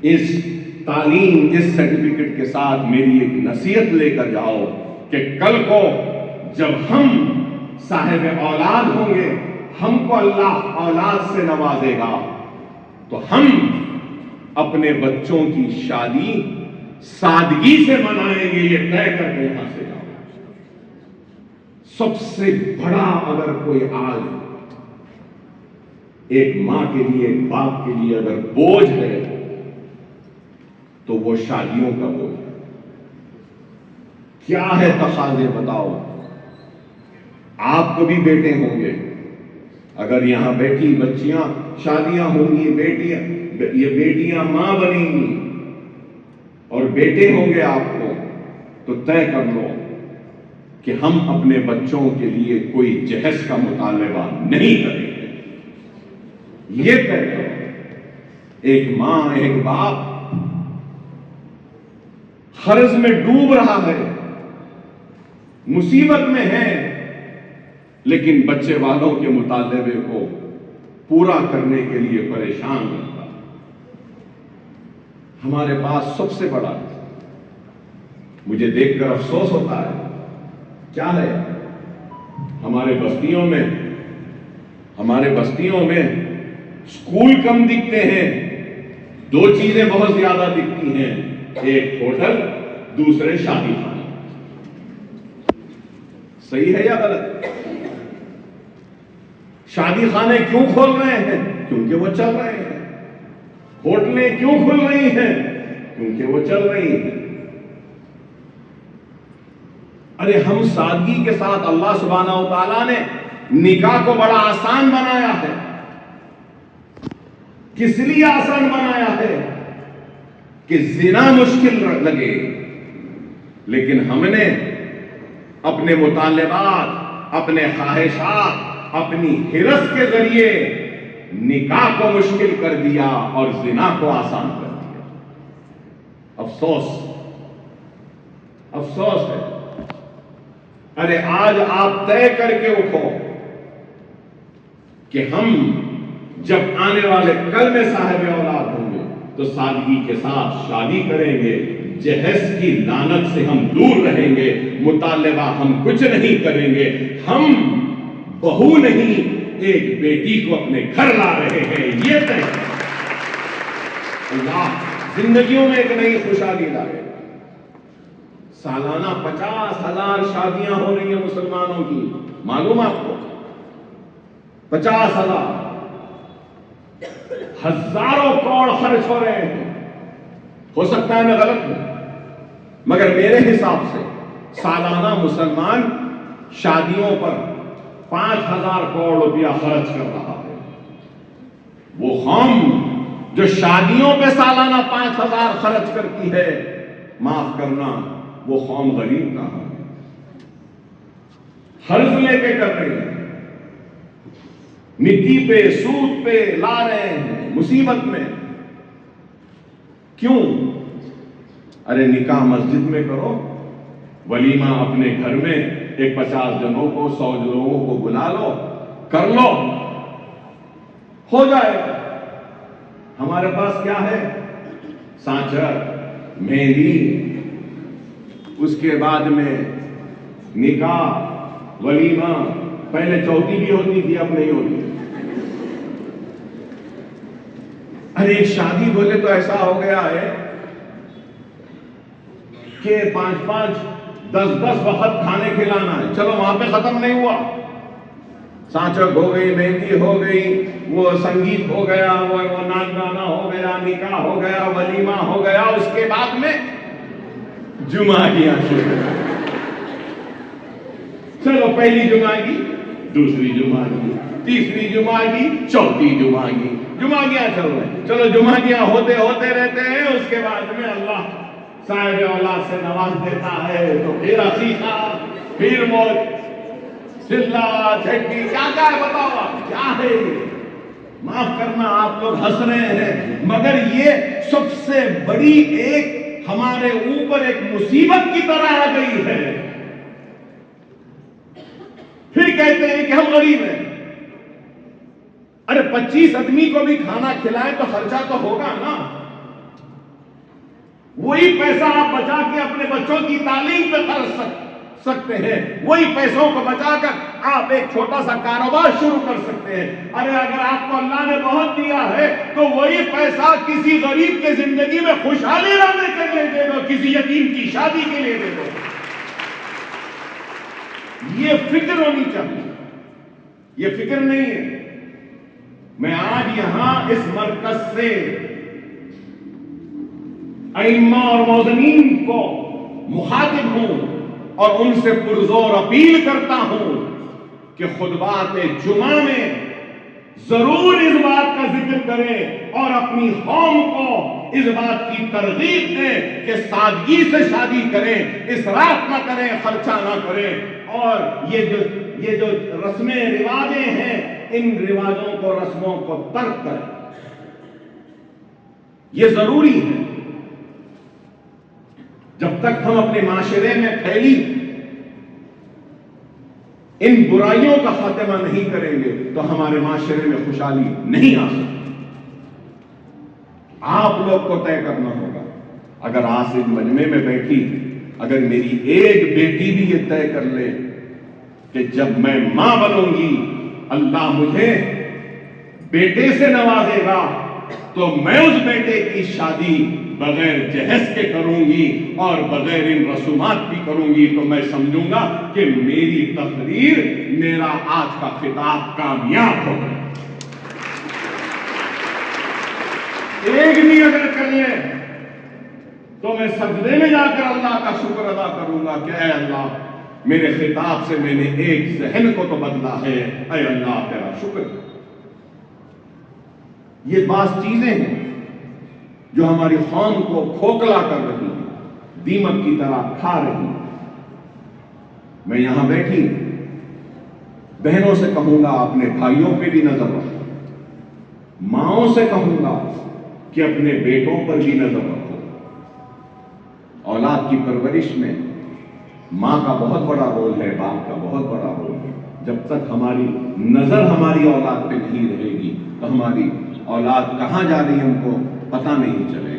اس تعلیم، اس سرٹیفکیٹ کے ساتھ میری ایک نصیحت لے کر جاؤ کہ کل کو جب ہم صاحب اولاد ہوں گے، ہم کو اللہ اولاد سے نوازے گا، تو ہم اپنے بچوں کی شادی سادگی سے منائیں گے، یہ طے کر کے یہاں سے جاؤ۔ سب سے بڑا اگر کوئی آج ایک ماں کے لیے، ایک باپ کے لیے اگر بوجھ ہے تو وہ شادیوں کا بوجھ ہے۔ کیا ہے تقاضے بتاؤ؟ آپ کو بھی بیٹے ہوں گے، اگر یہاں بیٹھی بچیاں شادیاں ہوں گی، یہ بیٹیاں ماں بنیں گی اور بیٹے ہوں گے آپ کو، تو طے کر لو کہ ہم اپنے بچوں کے لیے کوئی جہیز کا مطالبہ نہیں کریں گے۔ یہ طے کرو۔ ایک ماں، ایک باپ قرض میں ڈوب رہا ہے، مصیبت میں ہے، لیکن بچے والوں کے مطالبے کو پورا کرنے کے لیے پریشان رہتا۔ ہمارے پاس سب سے بڑا، مجھے دیکھ کر افسوس ہوتا ہے، کیا ہے؟ ہمارے بستیوں میں اسکول کم دکھتے ہیں، دو چیزیں بہت زیادہ دکھتی ہیں، ایک ہوٹل، دوسرے شادی خانے۔ صحیح ہے یا غلط؟ شادی خانے کیوں کھول رہے ہیں؟ کیونکہ وہ چل رہے ہیں۔ ہوٹلیں کیوں کھل رہی ہیں؟ کیونکہ وہ چل رہی ہیں۔ ارے ہم سادگی کے ساتھ، اللہ سبحانہ و تعالیٰ نے نکاح کو بڑا آسان بنایا ہے۔ کس لیے آسان بنایا ہے؟ کہ زنا مشکل لگے، لیکن ہم نے اپنے مطالبات، اپنے خواہشات، اپنی ہرس کے ذریعے نکاح کو مشکل کر دیا اور زنا کو آسان کر دیا۔ افسوس ہے۔ ارے آج آپ طے کر کے اٹھو کہ ہم جب آنے والے کل میں صاحب اولاد ہوں گے تو سادگی کے ساتھ شادی کریں گے، جہیز کی لعنت سے ہم دور رہیں گے، مطالبہ ہم کچھ نہیں کریں گے، ہم بہو نہیں ایک بیٹی کو اپنے گھر لا رہے ہیں، یہ طے۔ اللہ زندگیوں میں ایک نئی خوشحالی لائے۔ سالانہ 50,000 شادیاں ہو رہی ہیں مسلمانوں کی، معلوم آپ کو؟ 50,000، ہزاروں کروڑ خرچ ہو رہے ہیں۔ ہو سکتا ہے میں غلط ہوں، مگر میرے حساب سے سالانہ مسلمان شادیوں پر 5,000 کروڑ روپیہ خرچ کر رہا ہے۔ وہ قوم جو شادیوں پہ سالانہ 5,000 خرچ کرتی ہے، معاف کرنا، وہ قوم غریب کہاں ہے؟ قرض لے کے کر رہی ہے، مٹی پہ، سود پہ لا رہے ہیں، مصیبت میں۔ کیوں؟ ارے نکاح مسجد میں کرو، ولیمہ اپنے گھر میں ایک 50 جنوں کو، 100 لوگوں کو بلا لو، کر لو، ہو جائے گا۔ ہمارے پاس کیا ہے؟ سانچر، مہندی، اس کے بعد میں نکاح، ولیمہ، پہلے چوتھی بھی ہوتی تھی، اب نہیں ہوتی۔ ارے ایک شادی بولے تو ایسا ہو گیا ہے کہ 5-5، 10-10 وقت کھانے کھلانا ہے۔ چلو وہاں پہ ختم نہیں ہوا، سانچک ہو گئی، مہندی ہو گئی، وہ سنگیت ہو گیا، وہ ناچ گانا ہو گیا، نکاح ہو گیا، ولیمہ ہو گیا، اس کے بعد میں جمعگیاں شروع۔ چلو پہلی جمعگی، دوسری جمعگی، تیسری جمعگی، چوتھی جمعگی، جمعگیاں چل رہے ہیں۔ چلو جمعگیاں ہوتے رہتے ہیں، اس کے بعد میں اللہ صاحب اولاد سے نواز دیتا ہے تو پھر عقیقہ، پھر موت، چلا چھٹی، کیا ہے بتاؤ آپ، کیا ہے یہ؟ معاف کرنا آپ لوگ ہنس رہے ہیں، مگر یہ سب سے بڑی ایک ہمارے اوپر ایک مصیبت کی طرح آ گئی ہے۔ پھر کہتے ہیں کہ ہم غریب ہیں۔ ارے 25 آدمی کو بھی کھانا کھلائیں تو خرچہ تو ہوگا نا۔ وہی پیسہ آپ بچا کے اپنے بچوں کی تعلیم پہ خرچ سکتے ہیں، وہی پیسوں کو بچا کر آپ ایک چھوٹا سا کاروبار شروع کر سکتے ہیں۔ ارے اگر آپ کو اللہ نے بہت دیا ہے تو وہی پیسہ کسی غریب کے زندگی میں خوشحالی لانے کے لیے دے دو، کسی یتیم کی شادی کے لیے دے دو۔ یہ فکر ہونی چاہیے، یہ فکر نہیں ہے۔ میں آج یہاں اس مرکز سے ائمہ اور موذنین کو مخاطب ہوں اور ان سے پرزور اپیل کرتا ہوں کہ خطبات جمعہ میں ضرور اس بات کا ذکر کریں اور اپنی قوم کو اس بات کی ترغیب دیں کہ سادگی سے شادی کریں، اسراف نہ کریں، خرچہ نہ کریں، اور یہ جو رسمیں رواجیں ہیں ان رواجوں کو، رسموں کو ترک کریں۔ یہ ضروری ہے۔ جب تک ہم اپنے معاشرے میں پھیلی ان برائیوں کا خاتمہ نہیں کریں گے تو ہمارے معاشرے میں خوشحالی نہیں آ سکتی۔ آپ لوگ کو طے کرنا ہوگا۔ اگر آج اس مجمع میں بیٹھی اگر میری ایک بیٹی بھی یہ طے کر لے کہ جب میں ماں بنوں گی اللہ مجھے بیٹے سے نوازے گا تو میں اس بیٹے کی شادی بغیر جہیز کے کروں گی اور بغیر ان رسومات بھی کروں گی، تو میں سمجھوں گا کہ میری تقریر، میرا آج کا خطاب کامیاب ہو گیا۔ ایک بھی اگر کر لے تو میں سجدے میں جا کر اللہ کا شکر ادا کروں گا کہ اے اللہ میرے خطاب سے میں نے ایک ذہن کو تو بدلا ہے، اے اللہ تیرا شکر۔ یہ بعض چیزیں ہیں جو ہماری قوم کو کھوکھلا کر رہی ہیں، دیمک کی طرح کھا رہی ہیں۔ میں یہاں بیٹھی بہنوں سے کہوں گا اپنے بھائیوں پہ بھی نظر رکھو، ماؤں سے کہوں گا کہ اپنے بیٹوں پر بھی نظر رکھو۔ اولاد کی پرورش میں ماں کا بہت بڑا رول ہے، باپ کا بہت بڑا رول ہے۔ جب تک ہماری نظر ہماری اولاد پہ نہیں رہے گی تو ہماری اولاد کہاں جا رہی ہے ہم کو پتہ نہیں چلے گا۔